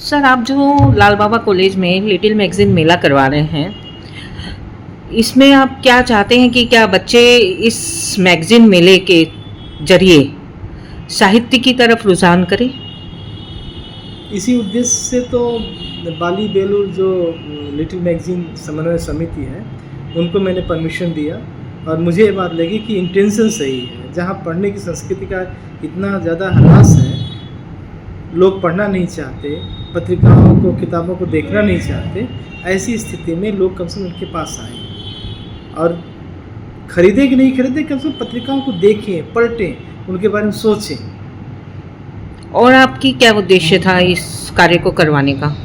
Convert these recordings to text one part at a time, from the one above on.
Sir, आप जो लाल बाबा college में लिटिल मैगज़ीन मेला करवा रहे हैं, इसमें आप क्या चाहते हैं कि क्या बच्चे इस मैगज़ीन मेले के ज़रिए साहित्य की तरफ रुझान करें? इसी उद्देश्य से तो बाली बेलूर जो लिटिल मैगज़ीन समन्वय समिति है, उनको मैंने परमिशन दिया और मुझे ये बात लगी कि इंटेंशन सही है। जहाँ पढ़ने की संस्कृति का इतना ज़्यादा ह्रास है, लोग पढ़ना नहीं चाहते, पत्रिकाओं को, किताबों को देखना नहीं चाहते, ऐसी स्थिति में लोग कम से कम उनके पास आए और ख़रीदे कि नहीं ख़रीदे, कम से कम पत्रिकाओं को देखें, पलटें, उनके बारे में सोचें। और आपकी क्या उद्देश्य था इस कार्य को करवाने का?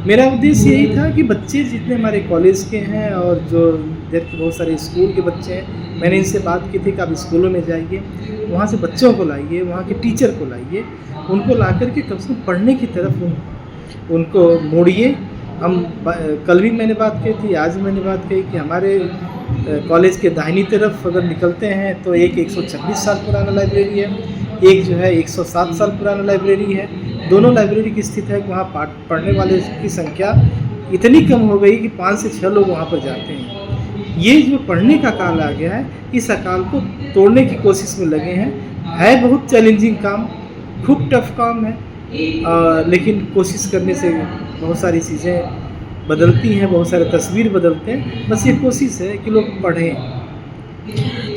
मेरा उद्देश्य यही था कि बच्चे जितने हमारे कॉलेज के हैं और जो इधर के बहुत सारे स्कूल के बच्चे हैं, मैंने इनसे बात की थी कि आप स्कूलों में जाइए, वहाँ से बच्चों को लाइए, वहाँ के टीचर को लाइए, उनको ला कर के कम से कम पढ़ने की तरफ उनको मोड़िए। हम कल भी मैंने बात की थी, आज भी मैंने बात कही कि हमारे कॉलेज के दाहिनी तरफ अगर निकलते हैं तो एक 126 साल पुराना लाइब्रेरी है, एक जो है 107 साल पुराना लाइब्रेरी है। दोनों लाइब्रेरी की स्थिति है कि वहाँ पढ़ने वाले की संख्या इतनी कम हो गई कि 5 से 6 लोग वहाँ पर जाते हैं। ये जो पढ़ने का काल आ गया है, इस अकाल को तोड़ने की कोशिश में लगे हैं। है बहुत चैलेंजिंग काम, खूब टफ काम है, लेकिन कोशिश करने से बहुत सारी चीज़ें बदलती हैं, बहुत सारे तस्वीर बदलते हैं। बस ये कोशिश है कि लोग पढ़ें।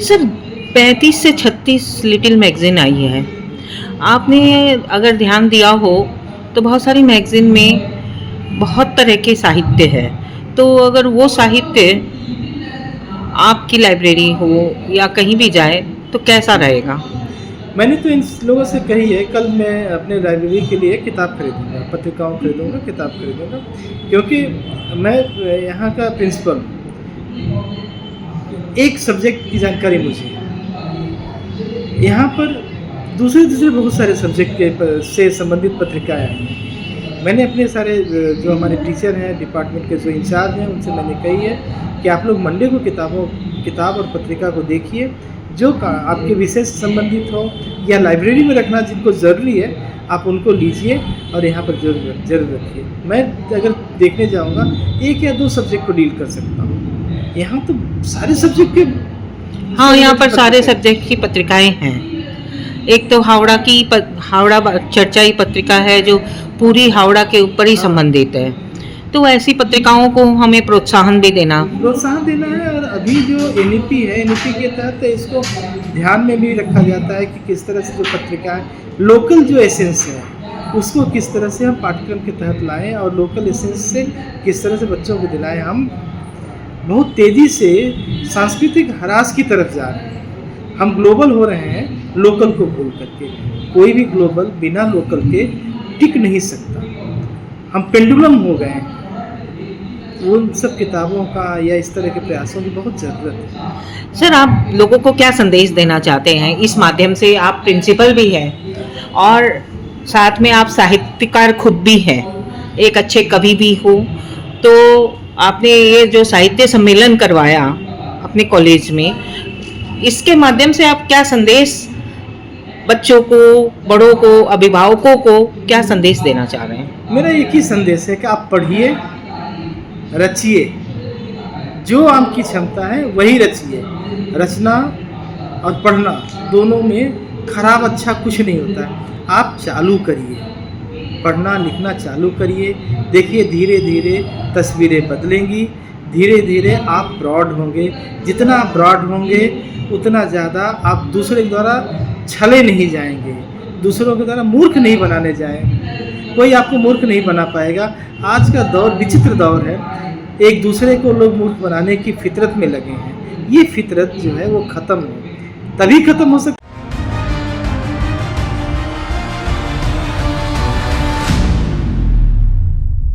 सर, 35 से 36 लिटिल मैगज़ीन आई है। आपने अगर ध्यान दिया हो तो बहुत सारी मैगज़ीन में बहुत तरह के साहित्य है, तो अगर वो साहित्य आपकी लाइब्रेरी हो या कहीं भी जाए तो कैसा रहेगा? मैंने तो इन लोगों से कही है, कल मैं अपने लाइब्रेरी के लिए किताब खरीदूँगा, पत्रिकाओं खरीदूँगा, किताब खरीदूँगा, क्योंकि मैं यहाँ का प्रिंसिपल हूँ। एक सब्जेक्ट की जानकारी मुझे है, यहाँ पर दूसरे बहुत सारे सब्जेक्ट के से संबंधित पत्रिकाएँ आई हैं। मैंने अपने सारे जो हमारे टीचर हैं, डिपार्टमेंट के जो इंचार्ज हैं, उनसे मैंने कही है कि आप लोग मंडे को किताब और पत्रिका को देखिए, जो आपके विषय से संबंधित हो या लाइब्रेरी में रखना जिनको ज़रूरी है, आप उनको लीजिए और यहाँ पर जरूर रखिए। मैं अगर देखने जाऊँगा 1 या 2 सब्जेक्ट को डील कर सकता हूँ। यहाँ तो सारे सब्जेक्ट के हाँ, यहाँ पर सारे सब्जेक्ट की पत्रिकाएं हैं। एक तो हावड़ा चर्चा पत्रिका है जो पूरी हावड़ा के ऊपर ही संबंधित है, तो ऐसी पत्रिकाओं को हमें प्रोत्साहन देना है। और अभी जो एनईपी है, एनईपी के तहत इसको ध्यान में भी रखा जाता है कि किस तरह से जो पत्रिकाएं लोकल जो एसेंस है उसको किस तरह से हम पाठ्यक्रम के तहत लाएं और लोकल एसेंस से किस तरह से बच्चों को दिलाएं। हम बहुत तेज़ी से सांस्कृतिक ह्रास की तरफ जा रहे हैं। हम ग्लोबल हो रहे हैं लोकल को भूल करके। कोई भी ग्लोबल बिना लोकल के टिक नहीं सकता। हम पेंडुलम हो गए हैं। उन सब किताबों का या इस तरह के प्रयासों की बहुत ज़रूरत है। सर, आप लोगों को क्या संदेश देना चाहते हैं इस माध्यम से? आप प्रिंसिपल भी हैं और साथ में आप साहित्यकार खुद भी हैं, एक अच्छे कवि भी हो, तो आपने ये जो साहित्य सम्मेलन करवाया अपने कॉलेज में, इसके माध्यम से आप क्या संदेश बच्चों को, बड़ों को, अभिभावकों को क्या संदेश देना चाह रहे हैं? मेरा एक ही संदेश है कि आप पढ़िए, रचिए, जो आपकी क्षमता है वही रचिए। रचना और पढ़ना दोनों में खराब अच्छा कुछ नहीं होता है। आप चालू करिए, पढ़ना लिखना चालू करिए, देखिए धीरे धीरे तस्वीरें बदलेंगी, धीरे धीरे आप ब्रॉड होंगे। जितना आप ब्रॉड होंगे उतना ज़्यादा आप दूसरे के द्वारा छले नहीं जाएंगे, दूसरों के द्वारा मूर्ख नहीं बनाने जाएंगे। कोई आपको मूर्ख नहीं बना पाएगा। आज का दौर विचित्र दौर है, एक दूसरे को लोग मूर्ख बनाने की फितरत में लगे हैं। ये फितरत जो है वो ख़त्म हो, तभी ख़त्म हो सकती है।